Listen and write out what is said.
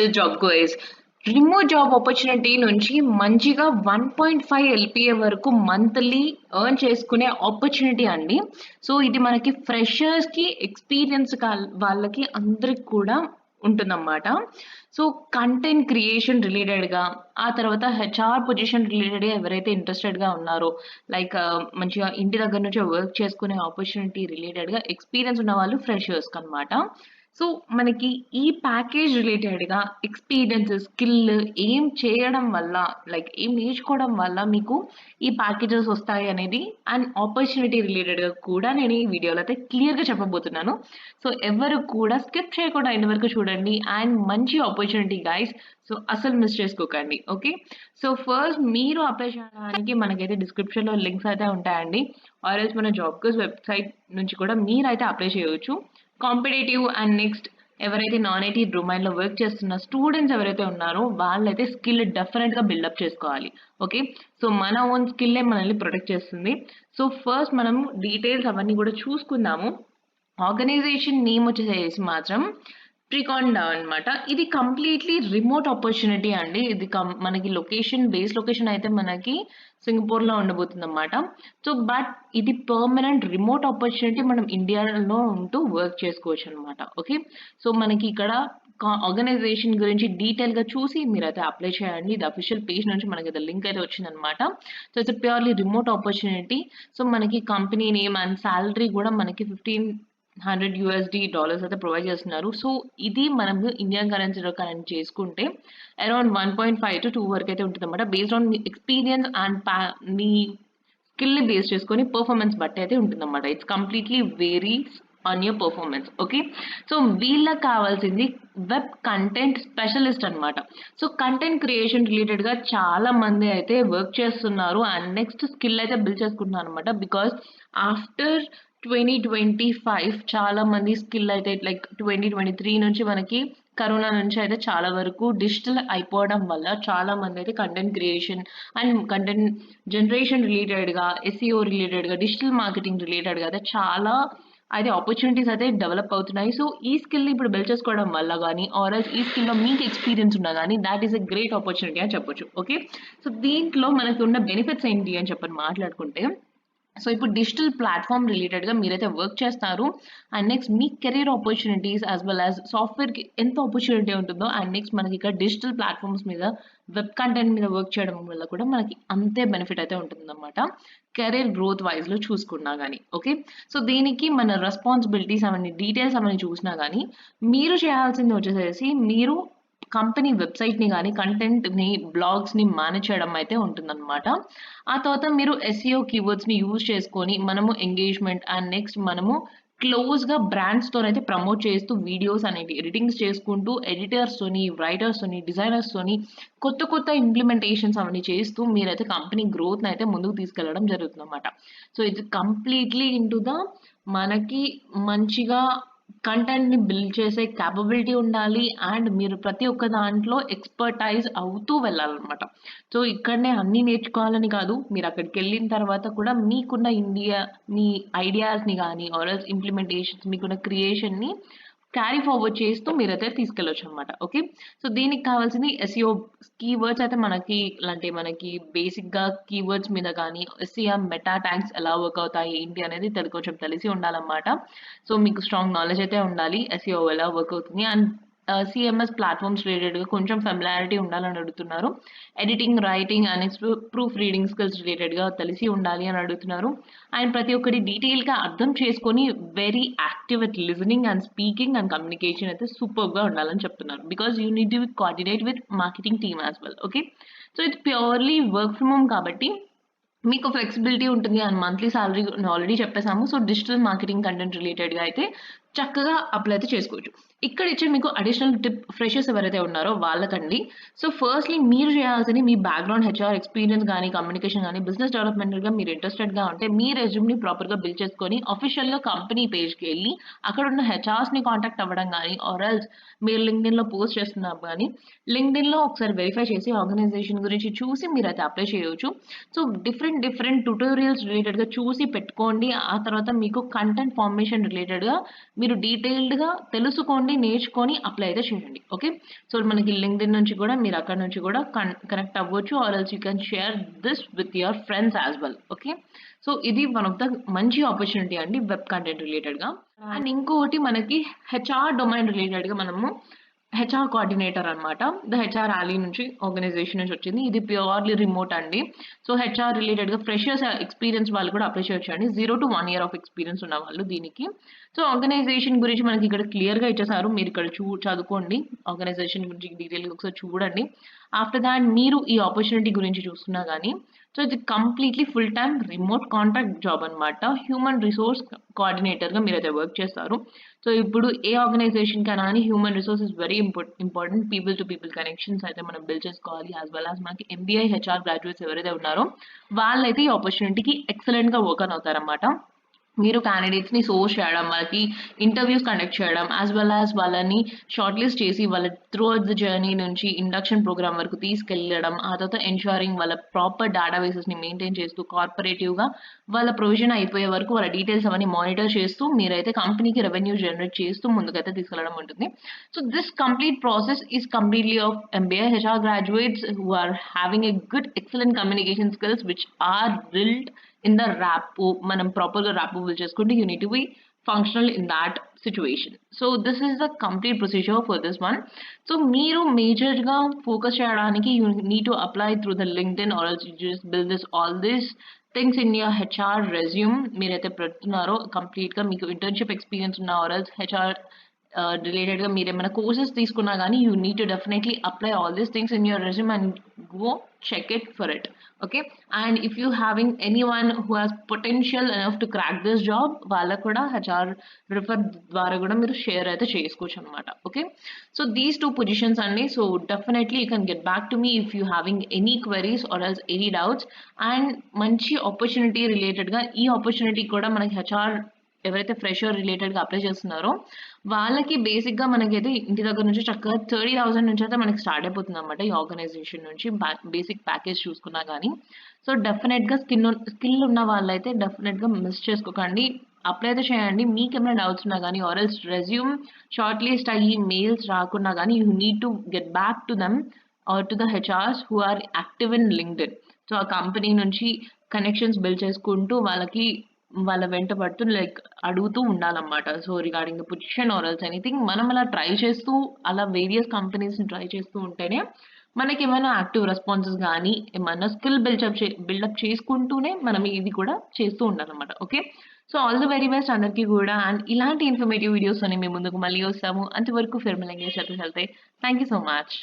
This job goes remote job opportunity నుంచి మంచిగా 1.5 LPA వరకు మంత్లీ ఎర్న్ చేసుకునే ఆపర్చునిటీ అండి. సో ఇది మనకి ఫ్రెషర్స్కి ఎక్స్పీరియన్స్ వాళ్ళకి అందరికి కూడా ఉంటుందన్నమాట. సో కంటెంట్ క్రియేషన్ రిలేటెడ్గా, ఆ తర్వాత హెచ్ఆర్ పొజిషన్ రిలేటెడ్గా ఎవరైతే ఇంట్రెస్టెడ్గా ఉన్నారో, లైక్ మంచిగా ఇంటి దగ్గర నుంచి వర్క్ చేసుకునే ఆపర్చునిటీ రిలేటెడ్గా ఎక్స్పీరియన్స్ ఉన్న వాళ్ళు ఫ్రెషర్స్కి అనమాట. సో మనకి ఈ ప్యాకేజ్ రిలేటెడ్గా ఎక్స్పీరియన్స్, స్కిల్ ఏం చేయడం వల్ల, లైక్ ఏం నేర్చుకోవడం వల్ల మీకు ఈ ప్యాకేజెస్ వస్తాయి అనేది అండ్ ఆపర్చునిటీ రిలేటెడ్గా కూడా నేను ఈ వీడియోలో అయితే క్లియర్గా చెప్పబోతున్నాను. సో ఎవరు కూడా స్కిప్ చేయకుండా ఇంటి వరకు చూడండి అండ్ మంచి ఆపర్చునిటీ గైస్. సో అసలు మిస్ చేసుకోకండి. ఓకే, సో ఫస్ట్ మీరు అప్లై చేయడానికి మనకైతే డిస్క్రిప్షన్లో లింక్స్ అయితే ఉంటాయండి. ఆర్ఎల్స్ మన జాబ్ కోర్స్ వెబ్సైట్ నుంచి కూడా మీరైతే అప్లై చేయవచ్చు. కాంపిటేటివ్ అండ్ నెక్స్ట్ ఎవరైతే నాన్ ఐటీ డొమైన్లో వర్క్ చేస్తున్న స్టూడెంట్స్ ఎవరైతే ఉన్నారో వాళ్ళైతే స్కిల్ డెఫినెట్గా బిల్డప్ చేసుకోవాలి. ఓకే, సో మన ఓన్ స్కిల్లే మనల్ని ప్రొటెక్ట్ చేస్తుంది. సో ఫస్ట్ మనము డీటెయిల్స్ అవన్నీ కూడా చూసుకుందాము. ఆర్గనైజేషన్ నేమ్ వచ్చేసి మాత్రం ట్రికాండా అనమాట. ఇది కంప్లీట్లీ రిమోట్ ఆపర్చునిటీ అండి. ఇది మనకి బేస్ లొకేషన్ అయితే మనకి సింగపూర్లో ఉండబోతుంది అనమాట. సో బట్ ఇది పర్మనెంట్ రిమోట్ ఆపర్చునిటీ, మనం ఇండియాలో ఉంటూ వర్క్ చేసుకోవచ్చు అనమాట. ఓకే, సో మనకి ఇక్కడ ఆర్గనైజేషన్ గురించి డీటెయిల్గా చూసి మీరైతే అప్లై చేయండి. ఇది అఫీషియల్ పేజ్ నుంచి మనకి అయితే లింక్ అయితే వచ్చిందనమాట. So it's purely remote opportunity. So మనకి కంపెనీ నేమ్ అండ్ శాలరీ కూడా మనకి $1,500 అయితే ప్రొవైడ్ చేస్తున్నారు. సో ఇది మనము ఇండియన్ కరెన్సీలో కరెంట్ చేసుకుంటే అరౌండ్ 1.5 to 2 వరకు అయితే ఉంటుంది అనమాట. బేస్డ్ ఆన్ ఎక్స్పీరియన్స్ అండ్ మీ స్కిల్ని బేస్ చేసుకొని పర్ఫార్మెన్స్ బట్టి అయితే ఉంటుందన్నమాట. It's completely varies on your performance. Okay, so వీళ్ళకి కావాల్సింది వెబ్ కంటెంట్ స్పెషలిస్ట్ అనమాట. సో కంటెంట్ క్రియేషన్ రిలేటెడ్గా చాలా మంది అయితే వర్క్ చేస్తున్నారు అండ్ నెక్స్ట్ స్కిల్ అయితే బిల్డ్ చేసుకుంటున్నారు అనమాట. బికాస్ ఆఫ్టర్ 2025 చాలా మంది స్కిల్ అయితే లైక్ 2023 నుంచి మనకి కరోనా నుంచి అయితే చాలా వరకు డిజిటల్ అయిపోవడం వల్ల చాలా మంది అయితే content creation and content generation రిలేటెడ్గా, ఎస్ఈఓ రిలేటెడ్గా, డిజిటల్ మార్కెటింగ్ రిలేటెడ్గా అయితే చాలా అయితే ఆపర్చునిటీస్ అయితే డెవలప్ అవుతున్నాయి. సో ఈ స్కిల్ని ఇప్పుడు బిల్డ్ చేసుకోవడం వల్ల కానీ ఆర్ఎల్స్ ఈ స్కిల్లో మీకు ఎక్స్పీరియన్స్ ఉన్నా కానీ that is a great opportunity అని చెప్పొచ్చు. ఓకే, సో దీంట్లో మనకు ఉన్న బెనిఫిట్స్ ఏంటి అని చెప్పని మాట్లాడుకుంటే, సో ఇప్పుడు డిజిటల్ ప్లాట్ఫామ్ రిలేటెడ్గా మీరైతే వర్క్ చేస్తారు అండ్ నెక్స్ట్ మీ career opportunities as well as సాఫ్ట్వేర్కి ఎంత ఆపర్చునిటీ ఉంటుందో అండ్ నెక్స్ట్ మనకి ఇక్కడ డిజిటల్ ప్లాట్ఫామ్స్ మీద వెబ్ కంటెంట్ మీద వర్క్ చేయడం వల్ల కూడా మనకి అంతే బెనిఫిట్ అయితే ఉంటుందన్నమాట, కెరీర్ గ్రోత్ వైజ్లో చూసుకున్నా కానీ. ఓకే, సో దీనికి మన రెస్పాన్సిబిలిటీస్ అవన్నీ డీటెయిల్స్ అవన్నీ చూసినా కానీ మీరు చేయాల్సింది వచ్చేసేసి మీరు కంపెనీ వెబ్సైట్ని కానీ కంటెంట్ని బ్లాగ్స్ని మేనేజ్ చేయడం అయితే ఉంటుందన్నమాట. ఆ తర్వాత మీరు ఎస్ఈఓ కీవర్డ్స్ని యూజ్ చేసుకొని మనము ఎంగేజ్మెంట్ అండ్ నెక్స్ట్ మనము క్లోజ్గా బ్రాండ్స్తో అయితే ప్రమోట్ చేస్తూ వీడియోస్ అనేవి ఎడిటింగ్స్ చేసుకుంటూ ఎడిటర్స్తోని, రైటర్స్తోని, డిజైనర్స్తోని కొత్త కొత్త ఇంప్లిమెంటేషన్స్ అవన్నీ చేస్తూ మీరైతే కంపెనీ గ్రోత్ని అయితే ముందుకు తీసుకెళ్ళడం జరుగుతుంది అన్నమాట. సో ఇది కంప్లీట్లీ ఇంటూ ద మనకి మంచిగా కంటెంట్ని బిల్డ్ చేసే క్యాపబిలిటీ ఉండాలి అండ్ మీరు ప్రతి ఒక్క దాంట్లో ఎక్స్పర్టైజ్ అవుతూ వెళ్ళాలన్నమాట. సో ఇక్కడనే అన్నీ నేర్చుకోవాలని కాదు, మీరు అక్కడికి వెళ్ళిన తర్వాత కూడా మీకున్న మీ ఐడియాస్ని కానీ ఆర్ఎల్స్ ఇంప్లిమెంటేషన్స్ మీకున్న క్రియేషన్ని క్యారీ ఫార్వర్డ్ చేస్తూ మీరైతే తీసుకెళ్ళొచ్చు అనమాట. ఓకే, సో దీనికి కావాల్సింది ఎస్ఈఓ కీవర్డ్స్ అయితే మనకి బేసిక్గా కీవర్డ్స్ మీద కానీ ఎస్ఈఆర్ మెటా ట్యాగ్స్ ఎలా వర్క్ అవుతాయి ఏంటి అనేది కొంచెం తెలిసి ఉండాలన్నమాట. సో మీకు స్ట్రాంగ్ నాలెడ్జ్ అయితే ఉండాలి ఎస్ఈఓ ఎలా వర్క్ అవుతుంది అండ్ సిఎంఎస్ ప్లాట్ఫామ్స్ రిలేటెడ్గా కొంచెం ఫెమిలారిటీ ఉండాలని అడుగుతున్నారు. Editing, writing and next proof reading skills రిలేటెడ్గా తెలిసి ఉండాలి అని అడుగుతున్నారు. అండ్ ప్రతి ఒక్కటి డీటెయిల్గా అర్థం చేసుకొని very active with listening and speaking and communication అయితే సూపర్గా ఉండాలని చెప్తున్నారు. Because you need to coordinate with marketing team as well. Okay, so it's purely work from home కాబట్టి మీకు ఫ్లెక్సిబిలిటీ ఉంటుంది అండ్ మంత్లీ సాలరీ ఆల్రెడీ చెప్పేసాము. సో డిజిటల్ మార్కెటింగ్ కంటెంట్ రిలేటెడ్గా అయితే చక్కగా అప్లై అయితే చేసుకోవచ్చు. ఇక్కడ ఇచ్చే మీకు అడిషనల్ టిప్ ఫ్రెషర్స్ ఎవరైతే ఉన్నారో వాళ్ళకండి. సో ఫస్ట్లీ మీరు చేయాల్సింది మీ బ్యాక్గ్రౌండ్ హెచ్ఆర్ ఎక్స్పీరియన్స్ కానీ కమ్యూనికేషన్ కానీ బిజినెస్ డెవలప్మెంట్గా మీరు ఇంట్రెస్టెడ్గా ఉంటే మీ రెజ్యూమ్ని ప్రాపర్గా బిల్డ్ చేసుకొని అఫీషియల్గా కంపెనీ పేజ్కి వెళ్ళి అక్కడ ఉన్న హెచ్ఆర్స్ని కాంటాక్ట్ అవ్వడం కానీ ఆర్ఎల్స్ మీరు లింక్డ్ఇన్లో పోస్ట్ చేస్తున్నారు కానీ లింక్డ్ఇన్లో ఒకసారి వెరిఫై చేసి ఆర్గనైజేషన్ గురించి చూసి మీరైతే అప్లై చేయవచ్చు. సో డిఫరెంట్ ట్యుటోరియల్స్ రిలేటెడ్గా చూసి పెట్టుకోండి. ఆ తర్వాత మీకు కంటెంట్ ఫార్మేషన్ రిలేటెడ్గా మీరు డీటెయిల్డ్గా తెలుసుకోండి చూసుకోండి, నేర్చుకొని అప్లై అయితే చేయండి. ఓకే. సో మనకి లింక్డ్ఇన్ నుంచి కూడా మీరు అక్కడ నుంచి కూడా కనెక్ట్ అవ్వచ్చు, or else you can share this with your friends as well. Okay. So ఇది వన్ ఆఫ్ ద మంచి ఆపర్చునిటీ అండి వెబ్ కంటెంట్ రిలేటెడ్గా. అండ్ ఇంకొకటి మనకి హెచ్ఆర్ డొమైన్ రిలేటెడ్గా మనము హెచ్ఆర్ కోఆర్డినేటర్ అనమాట. ద హెచ్ఆర్ ర్యాలీ నుంచి ఆర్గనైజేషన్ నుంచి వచ్చింది. ఇది ప్యూర్లీ రిమోట్ అండి. సో హెచ్ఆర్ రిలేటెడ్గా ఫ్రెషర్స్ ఎక్స్పీరియన్స్ వాళ్ళు కూడా అప్లై చేయొచ్చు అండి. 0 to 1 year ఆఫ్ ఎక్స్పీరియన్స్ ఉన్న వాళ్ళు దీనికి. సో ఆర్గనైజేషన్ గురించి మనకి ఇక్కడ క్లియర్గా ఇచ్చేసారు, మీరు ఇక్కడ చదువుకోండి, ఆర్గనైజేషన్ గురించి డీటెయిల్గా ఒకసారి చూడండి. ఆఫ్టర్ దాట్ మీరు ఈ ఆపర్చునిటీ గురించి చూస్తున్నా కానీ, సో ఇది completely full time remote contract job అనమాట. హ్యూమన్ రిసోర్స్ కోఆర్డినేటర్గా మీరైతే వర్క్ చేస్తారు. సో ఇప్పుడు ఏ ఆర్గనైజేషన్ కైనా కానీ human resource is very important. People to people connections అయితే మనం బిల్డ్ చేసుకోవాలి. యాజ్ వెల్ యాజ్ మనకి ఎంబీఐ హెచ్ఆర్ గ్రాడ్యుయేట్స్ ఎవరైతే ఉన్నారో వాళ్ళైతే ఈ ఆపర్చునిటీకి ఎక్సలెంట్గా వర్క్ ఆన్ అవుతారన్నమాట. మీరు క్యాండిడేట్స్ని సోర్స్ చేయడం, వాళ్ళకి ఇంటర్వ్యూస్ కండక్ట్ చేయడం, యాజ్ వెల్ యాజ్ వాళ్ళని షార్ట్ లిస్ట్ చేసి వాళ్ళ త్రూ అవుట్ ద జర్నీ నుంచి ఇండక్షన్ ప్రోగ్రామ్ వరకు తీసుకెళ్ళడం, ఆ తర్వాత ఎన్ష్యూరింగ్ వాళ్ళ ప్రాపర్ డేటాబేసెస్ని మెయింటైన్ చేస్తూ కార్పొరేటివ్గా వాళ్ళ ప్రొవిజన్ అయిపోయే వరకు వాళ్ళ డీటెయిల్స్ అవన్నీ మానిటర్ చేస్తూ మీరైతే కంపెనీకి రెవెన్యూ జనరేట్ చేస్తూ ముందుకైతే తీసుకెళ్ళడం ఉంటుంది. So this complete process is completely of MBA HR graduates who are having a good excellent communication skills which are drilled in the rapport. మనం ప్రాపర్గా ర్యాపో బిల్డ్ చేసుకుంటే you need to be functional in that situation. So this is the complete procedure for this one. So మీరు మేజర్గా focus చేయడానికి you need to apply through the LinkedIn or else you just build this all this things in your HR resume. మీరైతే పెడుతున్నారో కంప్లీట్గా మీకు internship experience ఉన్న or else HR రిలేటెడ్గా మీరు ఏమైనా కోర్సెస్ తీసుకున్నా కానీ you need to definitely apply all these things in your resume and go check it for it. Okay. And if you having any one who has potential enough to crack this job వాళ్ళకు కూడా HR refer ద్వారా కూడా మీరు share అయితే చేసుకోవచ్చు అనమాట. Okay. So these 2 positions అండి. So definitely you can get back to me if you having any queries or else any doubts. And మంచి ఆపర్చునిటీ రిలేటెడ్గా ఈ ఆపర్చునిటీ కూడా మనకి హెచ్ఆర్ ఎవరైతే ఫ్రెషర్ రిలేటెడ్గా అప్లై చేస్తున్నారో వాళ్ళకి బేసిక్గా మనకైతే ఇంటి దగ్గర నుంచి చక్కగా 30,000 నుంచి అయితే మనకి స్టార్ట్ అయిపోతుంది అనమాట ఈ ఆర్గనైజేషన్ నుంచి బేసిక్ ప్యాకేజ్ చూసుకున్నా కానీ. సో డెఫినెట్గా స్కిల్ ఉన్న వాళ్ళైతే డెఫినెట్గా మిస్ చేసుకోకండి, అప్లై అయితే చేయండి. మీకు ఏమైనా డౌట్స్ ఉన్నా కానీ or else resume shortlist అయ్యి మెయిల్స్ రాకున్నా కానీ you need to get back to them or to the HRs who are active in LinkedIn. So ఆ కంపెనీ నుంచి కనెక్షన్స్ బిల్డ్ చేసుకుంటూ వాళ్ళ వెంట పడుతూ లైక్ అడుగుతూ ఉండాలన్నమాట. So regarding the position or else anything మనం అలా ట్రై చేస్తూ అలా వేరియస్ కంపెనీస్ని ట్రై చేస్తూ ఉంటేనే మనకి ఏమైనా యాక్టివ్ రెస్పాన్సెస్ కానీ ఏమైనా స్కిల్ బిల్డప్ చేసుకుంటూనే మనం ఇది కూడా చేస్తూ ఉండాలన్నమాట. Okay. So all the very best అందరికీ కూడా. అండ్ ఇలాంటి ఇన్ఫర్మేటివ్ వీడియోస్ అని మేము ముందుకు మళ్ళీ వస్తాము. అంతవరకు ఫిర్మిలంగే చెప్పి వెళ్తాయి. Thank you so much.